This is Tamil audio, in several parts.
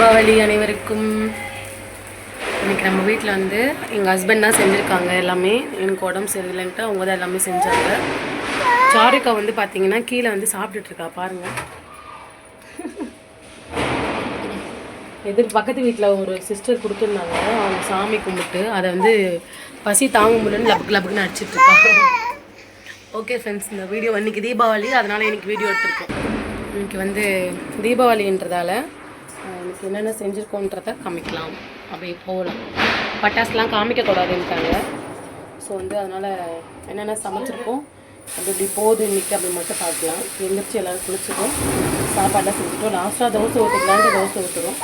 தீபாவளி அனைவருக்கும். இன்றைக்கி நம்ம வீட்டில் வந்து எங்கள் ஹஸ்பண்ட் தான் செஞ்சுருக்காங்க எல்லாமே. எனக்கு உடம்பு சரியில்லைன்ட்டு அவங்க தான் எல்லாமே செஞ்சாங்க. சாருக்கா வந்து பார்த்திங்கன்னா கீழே வந்து சாப்பிட்டுட்ருக்கா பாருங்கள். பக்கத்து வீட்டில் ஒரு சிஸ்டர் கொடுத்துருந்தாங்க, அவங்க சாமி கும்பிட்டு அதை வந்து பசி தாங்க முடியலன்னு லப்புக்குன்னு அடிச்சிட்ருக்காங்க. ஓகே ஃப்ரெண்ட்ஸ், இந்த வீடியோ இன்றைக்கி தீபாவளி, அதனால் இன்றைக்கி வீடியோ எடுத்துருக்கோம். இன்றைக்கி வந்து தீபாவளின்றதால இன்றைக்கி என்னென்ன செஞ்சுருக்கோன்றதை காமிக்கலாம். அப்படியே போகலாம். பட்டாசுலாம் காமிக்கக்கூடாதுன்ட்டாங்க. ஸோ வந்து அதனால் என்னென்ன சமைச்சிருக்கோம் அது இப்படி போகுது இன்றைக்கி அப்படி மட்டும் பார்க்கலாம். எழுந்திரிச்சு எல்லோரும் குளிச்சுட்டோம், சாப்பாடெலாம் செஞ்சுட்டோம். லாஸ்ட்டாக தோசை ஊற்றிக்கலான்ட்டு தோசை ஊற்றுறோம்.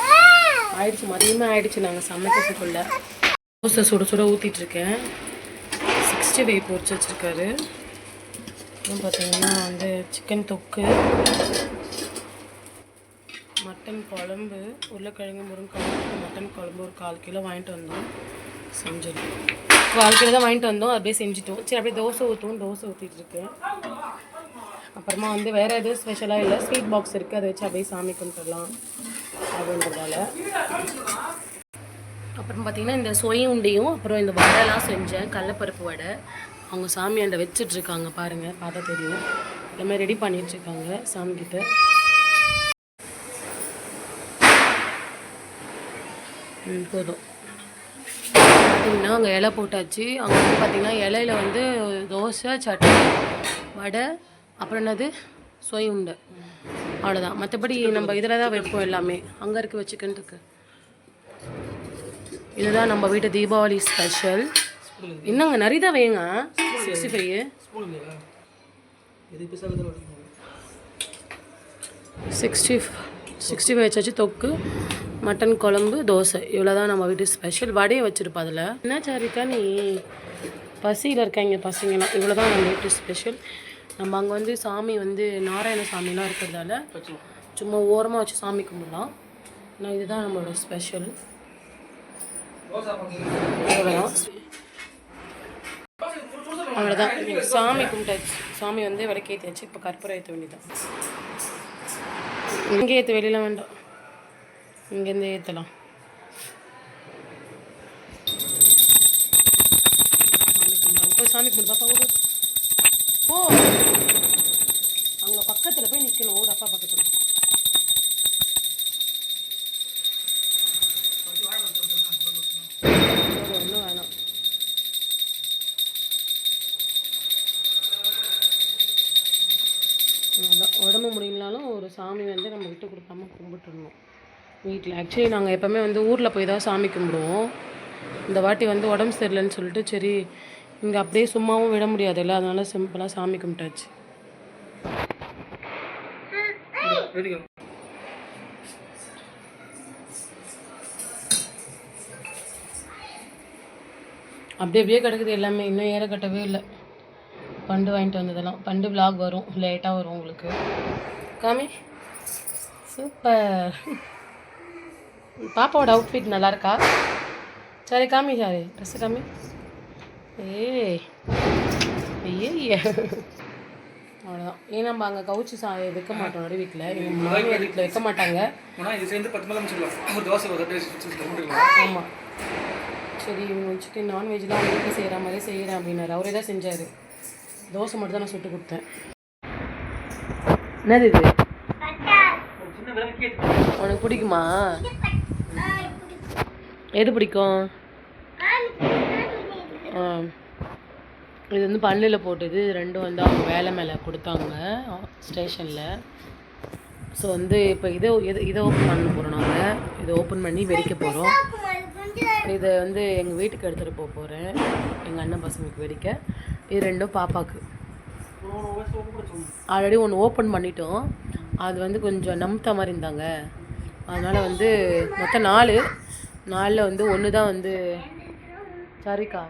ஆயிடுச்சு, மதியமே ஆயிடுச்சு. நாங்கள் சமைக்கிறதுக்குள்ள தோசை சுட சுட ஊற்றிட்டுருக்கேன். 65 பொரிச்சு வச்சுருக்காரு. அப்புறம் பார்த்திங்கன்னா வந்து சிக்கன் தொக்கு, மட்டன் குழம்பு, உருளைக்கிழங்கு முருங்கைக்கிழங்கு மட்டன் குழம்பு ஒரு 1/4 கிலோ வாங்கிட்டு வந்தோம். செஞ்சிடும் 1/4 கிலோ தான் வாங்கிட்டு வந்தோம், அப்படியே செஞ்சுட்டோம். சரி, அப்படியே தோசை ஊற்றிட்டுருக்கேன். அப்புறமா வந்து வேறு எதுவும் ஸ்பெஷலாக இல்லை, ஸ்வீட் பாக்ஸ் இருக்குது, அதை வச்சு அப்படியே சாமி கும்பிட்டுடலாம் அப்படின்றதால. அப்புறம் பார்த்திங்கன்னா இந்த சொய் உண்டையும் அப்புறம் இந்த வடைலாம் செஞ்சேன், கடலப்பருப்பு வடை. அவங்க சாமியாண்ட வச்சிட்ருக்காங்க பாருங்கள், பார்த்தா தெரியும். எல்லாமே ரெடி பண்ணிகிட்ருக்காங்க சாமிக்கிட்ட. போதும் பார்த்திங்கன்னா அங்கே இலை போட்டாச்சு. அங்கே வந்து பார்த்திங்கன்னா இலையில வந்து தோசை, சட்னி, வடை, அப்புறம் என்னது சொய் உண்டை, அவ்வளோதான். மற்றபடி நம்ம இதில் தான் வைப்போம் எல்லாமே. அங்கே இருக்குது வச்சுக்கன்னு இருக்கு. இதுதான் நம்ம வீட்டு தீபாவளி ஸ்பெஷல். இன்னுங்க நிறைய தான் வைங்க. 65 வச்சாச்சு. தொக்கு, மட்டன் குழம்பு, தோசை, இவ்வளோ தான் நம்ம வீட்டு ஸ்பெஷல். வடையை வச்சுருப்பா அதில். என்ன சாரிக்கா நீ பசியில் இருக்காங்க பசங்களாம். இவ்வளோ தான் நம்ம வீட்டு ஸ்பெஷல். நம்ம அங்கே வந்து சாமி வந்து நாராயண சாமிலாம் இருக்கிறதால சும்மா ஓரமாக வச்சு சாமி கும்பிடலாம். ஆனால் இதுதான் நம்மளோட ஸ்பெஷல். அவ்வளோதான். சாமி கும்பிட்டாச்சு. சாமி வந்து விளக்கேற்றியாச்சு. இப்போ கற்பூரம் ஏற்ற வேண்டியதான். இங்கே ஏற்ற, வெளியில் வேண்டாம், இங்கேருந்து ஏற்றலாம். சாமி கும்பிடுறாங்க. போய் சாமி கும்பிடு பாப்பா. ஓடு போ, அங்கே பக்கத்தில் போய் நிற்கணும். ஓடு அப்பா பக்கத்தில். ஒன்றும் வேணாம். உடம்பு முடியலனாலும் ஒரு சாமி வந்து நம்ம விட்டு கொடுக்காம கும்பிட்டுருணும் வீட்டில். ஆக்சுவலி நாங்கள் எப்போவுமே வந்து ஊரில் போய் தான் சாமி கும்பிடுவோம். இந்த வாட்டி வந்து உடம்பு சரியில்லைன்னு சொல்லிட்டு சரி இங்கே அப்படியே சும்மாவும் விட முடியாதுல்ல, அதனால சிம்பிளாக சாமி கும்பிட்டாச்சு. அப்படியே கிடக்குது எல்லாமே, இன்னும் ஏற கட்டவே இல்லை. பண்டு வாங்கிட்டு வந்ததெல்லாம். பண்டு விலாக் வரும், லேட்டாக வரும் உங்களுக்கு. காமி, சூப்பர். பாப்பாவோட அவுட்ஃபிட் நல்லா இருக்கா? சரி காமி, சாரி ட்ரெஸ்ஸு காமி. ஏய் அவ்வளோதான். ஏன் நம்ம அங்கே கவுச்சி வைக்க மாட்டோம் நடு வீட்டில். எங்கள் மாமியார் வீட்டில் வைக்க மாட்டாங்க. ஆமாம். சரி, இவங்க சிக்கன் நான்வெஜ்லாம் வீட்டில் செய்கிற மாதிரி செய்கிறேன் அப்படின்னாரு. அவரே தான் செஞ்சார். தோசை மட்டும் தான் நான் சுட்டு கொடுத்தேன். என்னது இது? உனக்கு பிடிக்குமா? எது பிடிக்கும்? இது வந்து பல்லில் போட்டது. ரெண்டும் வந்து அவங்க வேலை மேலே கொடுத்தாங்க ஸ்டேஷனில். ஸோ வந்து இப்போ இதை ஓப்பன் பண்ண போகிறோம். நாங்கள் இதை ஓப்பன் பண்ணி வெடிக்க போகிறோம். இதை வந்து எங்கள் வீட்டுக்கு எடுத்துகிட்டு போகிறேன், எங்கள் அண்ணன் பசங்களுக்கு வெடிக்க. இது ரெண்டும் பாப்பாவுக்கு. ஆல்ரெடி ஒன்று ஓப்பன் பண்ணிட்டோம், அது வந்து கொஞ்சம் நம்புத்த மாதிரி இருந்தாங்க. அதனால் வந்து மொத்தம் 4 வந்து 1 தான் வந்து சரிக்கா.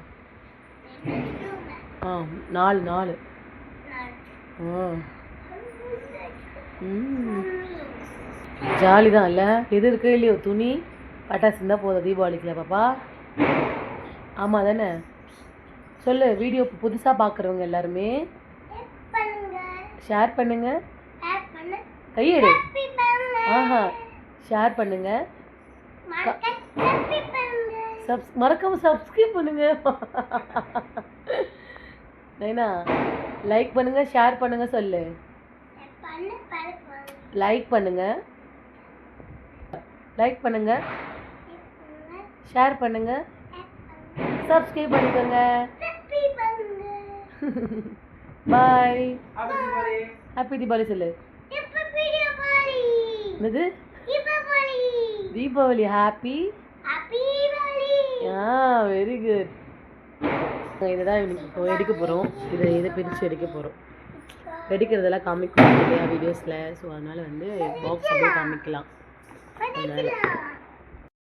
4 ஜாலி தான் இல்லை? எது இருக்கு இல்லையோ, துணி பட்டாசு இருந்தால் போதும் தீபாவளிக்குல பாப்பா. ஆமாம் தானே? சொல்லு. வீடியோ புதுசாக பார்க்குறவங்க எல்லாருமே ஷேர் பண்ணுங்கள், கையெடு. ஷேர் பண்ணுங்கள், மறக்காம சப்ஸ்கிரைப் பண்ணுங்க. நைனா லைக் பண்ணுங்க, ஷேர் பண்ணுங்க சொல்லு. லைக் பண்ணுங்க, ஷேர் பண்ணுங்க, சப்ஸ்கிரைப் பண்ணிக்கோங்க. பாய். ஹாப்பி தீபாவளி சொல்லு. என்னது? தீபாவளி. Happy very good. இதுதான் இப்போ எடுக்க போகிறோம். இதை பிரித்து எடுக்க போகிறோம். எடுக்கிறதெல்லாம் காமிக்கணும் இல்லையா வீடியோஸில். ஸோ அதனால் வந்து பாக்ஸ் அப்படியே காமிக்கலாம். அதனால்